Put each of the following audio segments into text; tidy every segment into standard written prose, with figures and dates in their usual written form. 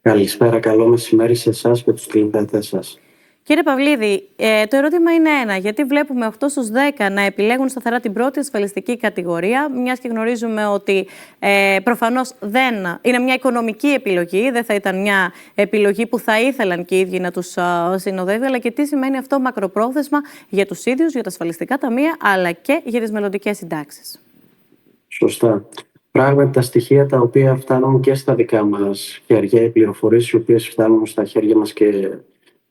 Καλησπέρα, καλό μεσημέρι σε εσάς και τους τηλεθεατές σας. Κύριε Παυλίδη, το ερώτημα είναι ένα. Γιατί βλέπουμε 8 στους 10 να επιλέγουν σταθερά την πρώτη ασφαλιστική κατηγορία, μιας και γνωρίζουμε ότι προφανώς δεν είναι μια οικονομική επιλογή, δεν θα ήταν μια επιλογή που θα ήθελαν και οι ίδιοι να τους συνοδεύει, αλλά και τι σημαίνει αυτό μακροπρόθεσμα για τους ίδιους, για τα ασφαλιστικά ταμεία, αλλά και για τις μελλοντικές συντάξεις. Σωστά. Πράγματι, τα στοιχεία τα οποία φτάνουν και στα δικά μας χέρια, οι πληροφορίες οι οποίες φτάνουν στα χέρια μας και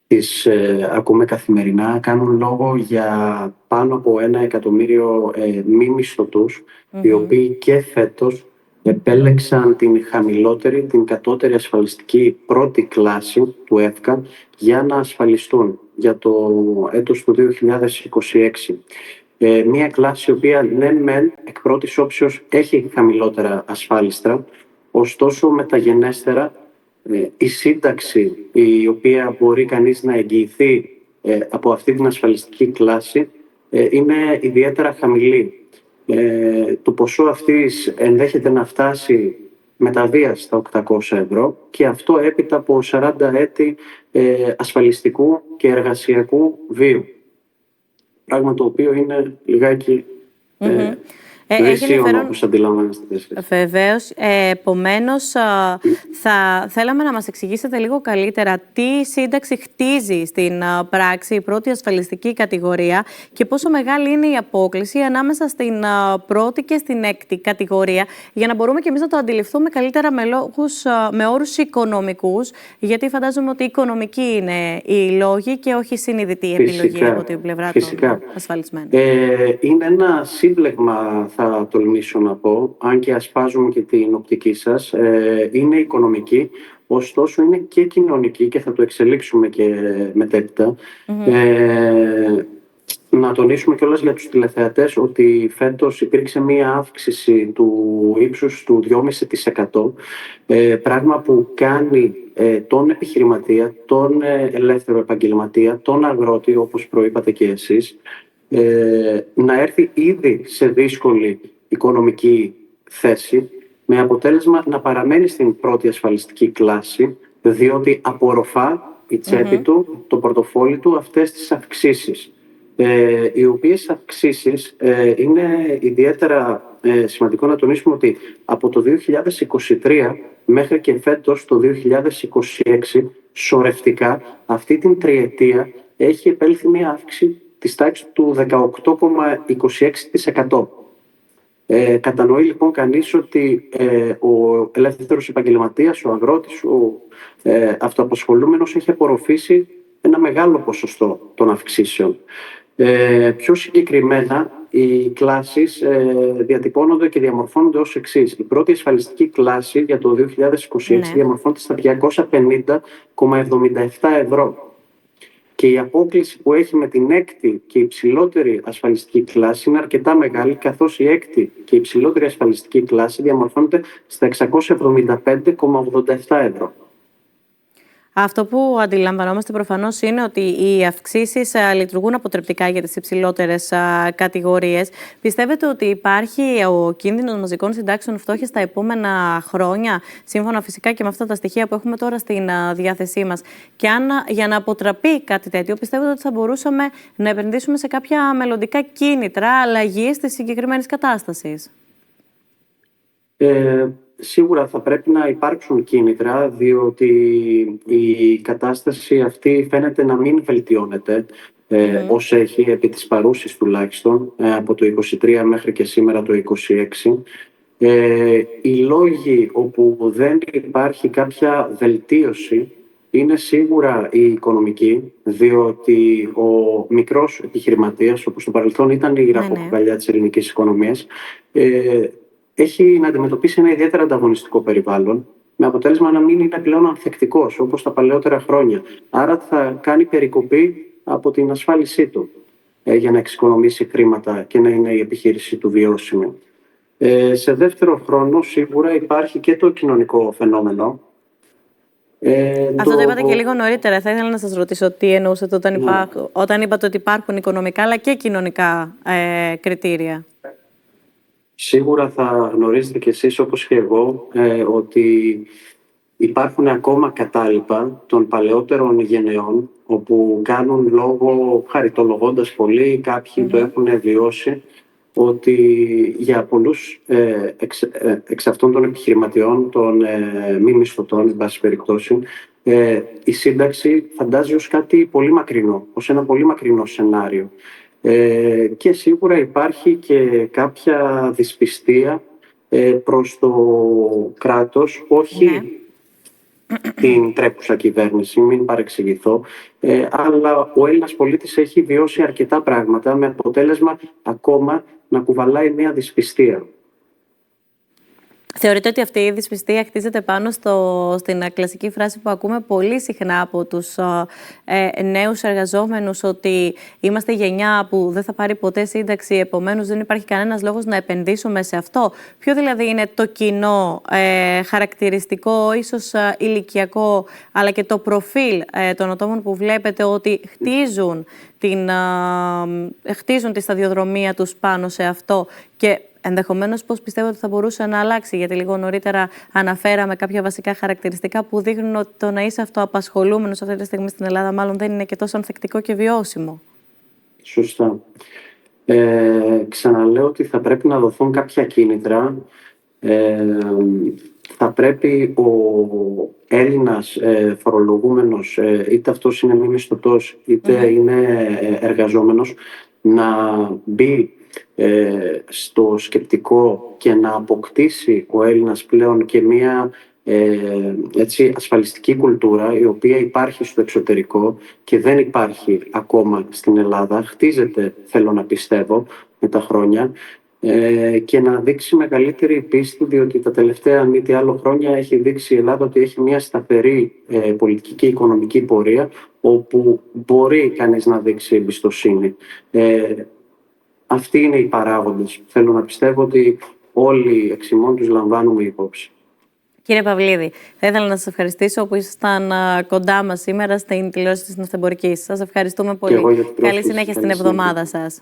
τις ακούμε καθημερινά, κάνουν λόγο για πάνω από 1 εκατομμύριο μη μισθωτούς, οι οποίοι και φέτος επέλεξαν την χαμηλότερη, την κατώτερη ασφαλιστική πρώτη κλάση του ΕΦΚΑ για να ασφαλιστούν για το έτος του 2026. Μία κλάση η οποία ναι μεν εκ πρώτης όψεως έχει χαμηλότερα ασφάλιστρα, ωστόσο μεταγενέστερα η σύνταξη η οποία μπορεί κανείς να εγγυηθεί από αυτή την ασφαλιστική κλάση είναι ιδιαίτερα χαμηλή. Το ποσό αυτής ενδέχεται να φτάσει με τα βία στα 800 ευρώ και αυτό έπειτα από 40 έτη ασφαλιστικού και εργασιακού βίου. Πράγμα το οποίο είναι λιγάκι δυσίωνο, όπως αντιλαμβάνεστε. Βεβαίως. Επομένως, θα θέλαμε να μας εξηγήσετε λίγο καλύτερα τι σύνταξη χτίζει στην πράξη η πρώτη ασφαλιστική κατηγορία και πόσο μεγάλη είναι η απόκλιση ανάμεσα στην πρώτη και στην έκτη κατηγορία, για να μπορούμε και εμείς να το αντιληφθούμε καλύτερα με όρους οικονομικούς, γιατί φαντάζομαι ότι οικονομική είναι οι λόγοι και όχι συνειδητή επιλογή από την πλευρά των ασφαλισμένων. Είναι ένα σύμπλεγμα, θα τολμήσω να πω, αν και ασπάζουμε και την οπτική σας. Είναι οικονομική, ωστόσο είναι και κοινωνική και θα το εξελίξουμε και μετέπειτα. Να τονίσουμε κιόλας για τους τηλεθεατές ότι φέτος υπήρξε μία αύξηση του ύψους του 2,5%, πράγμα που κάνει τον επιχειρηματία, τον ελεύθερο επαγγελματία, τον αγρότη, όπως προείπατε και εσείς, να έρθει ήδη σε δύσκολη οικονομική θέση, με αποτέλεσμα να παραμένει στην πρώτη ασφαλιστική κλάση, διότι απορροφά η τσέπη του, το πορτοφόλι του, αυτές τις αυξήσεις. Οι οποίες αυξήσεις είναι ιδιαίτερα σημαντικό να τονίσουμε ότι από το 2023 μέχρι και φέτος το 2026 σωρευτικά αυτή την τριετία έχει επέλθει μια αύξηση της τάξης του 18,26%. Κατανοεί λοιπόν κανείς ότι ο ελεύθερος επαγγελματίας, ο αγρότης, ο αυτοαπασχολούμενος έχει απορροφήσει ένα μεγάλο ποσοστό των αυξήσεων. Πιο συγκεκριμένα, οι κλάσεις διατυπώνονται και διαμορφώνονται ως εξής. Η πρώτη ασφαλιστική κλάση για το 2026 διαμορφώνεται στα 250,77 ευρώ. Και η απόκλιση που έχει με την έκτη και υψηλότερη ασφαλιστική κλάση είναι αρκετά μεγάλη, καθώς η έκτη και η υψηλότερη ασφαλιστική κλάση διαμορφώνεται στα 675,87 ευρώ. Αυτό που αντιλαμβανόμαστε προφανώς είναι ότι οι αυξήσεις λειτουργούν αποτρεπτικά για τις υψηλότερες κατηγορίες. Πιστεύετε ότι υπάρχει ο κίνδυνος μαζικών συντάξεων φτώχειας τα επόμενα χρόνια, σύμφωνα φυσικά και με αυτά τα στοιχεία που έχουμε τώρα στην διάθεσή μας? Και αν για να αποτραπεί κάτι τέτοιο, πιστεύετε ότι θα μπορούσαμε να επενδύσουμε σε κάποια μελλοντικά κίνητρα αλλαγής της συγκεκριμένης κατάστασης? Σίγουρα θα πρέπει να υπάρξουν κίνητρα, διότι η κατάσταση αυτή φαίνεται να μην βελτιώνεται ως έχει, επί της παρούσης τουλάχιστον, από το 2023 μέχρι και σήμερα το 2026. Οι λόγοι όπου δεν υπάρχει κάποια βελτίωση είναι σίγουρα η οικονομική, διότι ο μικρός επιχειρηματίας, όπως στο παρελθόν ήταν η ραχοκοκαλιά της ελληνικής οικονομίας, έχει να αντιμετωπίσει ένα ιδιαίτερα ανταγωνιστικό περιβάλλον, με αποτέλεσμα να μην είναι πλέον ανθεκτικός όπως τα παλαιότερα χρόνια. Άρα θα κάνει περικοπή από την ασφάλισή του για να εξοικονομήσει χρήματα και να είναι η επιχείρηση του βιώσιμη. Σε δεύτερο χρόνο σίγουρα υπάρχει και το κοινωνικό φαινόμενο. Αυτό το είπατε και λίγο νωρίτερα. Θα ήθελα να σας ρωτήσω τι εννοούσατε όταν είπατε ότι υπάρχουν οικονομικά αλλά και κοινωνικά κριτήρια. Σίγουρα θα γνωρίζετε κι εσείς όπως και εγώ ότι υπάρχουν ακόμα κατάλοιπα των παλαιότερων γενεών, όπου κάνουν λόγο, χαριτολογώντας πολύ, κάποιοι το έχουν βιώσει, ότι για πολλούς εξ αυτών των επιχειρηματιών, των μη μισθωτών, εν πάση περιπτώσει, η σύνταξη φαντάζει ως κάτι πολύ μακρινό, ως ένα πολύ μακρινό σενάριο. Και σίγουρα υπάρχει και κάποια δυσπιστία προς το κράτος, όχι την τρέχουσα κυβέρνηση, μην παρεξηγηθώ, αλλά ο Έλληνας πολίτης έχει βιώσει αρκετά πράγματα με αποτέλεσμα ακόμα να κουβαλάει μια δυσπιστία. Θεωρείτε ότι αυτή η δυσπιστία χτίζεται πάνω στην κλασική φράση που ακούμε πολύ συχνά από τους νέους εργαζόμενους, ότι είμαστε γενιά που δεν θα πάρει ποτέ σύνταξη, επομένως δεν υπάρχει κανένας λόγος να επενδύσουμε σε αυτό? Ποιο δηλαδή είναι το κοινό χαρακτηριστικό, ίσως ηλικιακό, αλλά και το προφίλ των ατόμων που βλέπετε ότι χτίζουν τη σταδιοδρομία τους πάνω σε αυτό, και ενδεχομένως πώς πιστεύω ότι θα μπορούσε να αλλάξει? Γιατί λίγο νωρίτερα αναφέραμε κάποια βασικά χαρακτηριστικά που δείχνουν ότι το να είσαι αυτοαπασχολούμενος αυτή τη στιγμή στην Ελλάδα μάλλον δεν είναι και τόσο ανθεκτικό και βιώσιμο. Σωστά. Ξαναλέω ότι θα πρέπει να δοθούν κάποια κίνητρα. Θα πρέπει ο Έλληνας φορολογούμενος, είτε αυτός είναι μη μισθωτός, είτε είναι εργαζόμενος, να μπει στο σκεπτικό και να αποκτήσει ο Έλληνας πλέον και μία ασφαλιστική κουλτούρα, η οποία υπάρχει στο εξωτερικό και δεν υπάρχει ακόμα στην Ελλάδα. Χτίζεται, θέλω να πιστεύω, με τα χρόνια, και να δείξει μεγαλύτερη πίστη, διότι τα τελευταία μη τι άλλο χρόνια έχει δείξει η Ελλάδα ότι έχει μια σταθερή πολιτική και οικονομική πορεία, όπου μπορεί κανείς να δείξει εμπιστοσύνη. Αυτοί είναι οι παράγοντες. Θέλω να πιστεύω ότι όλοι εξ ημών τους λαμβάνουμε υπόψη. Κύριε Παυλίδη, θα ήθελα να σας ευχαριστήσω που ήσασταν κοντά μας σήμερα στην τηλεόραση της Ναυτεμπορικής. Σας ευχαριστούμε πολύ. Καλή συνέχεια στην εβδομάδα σας.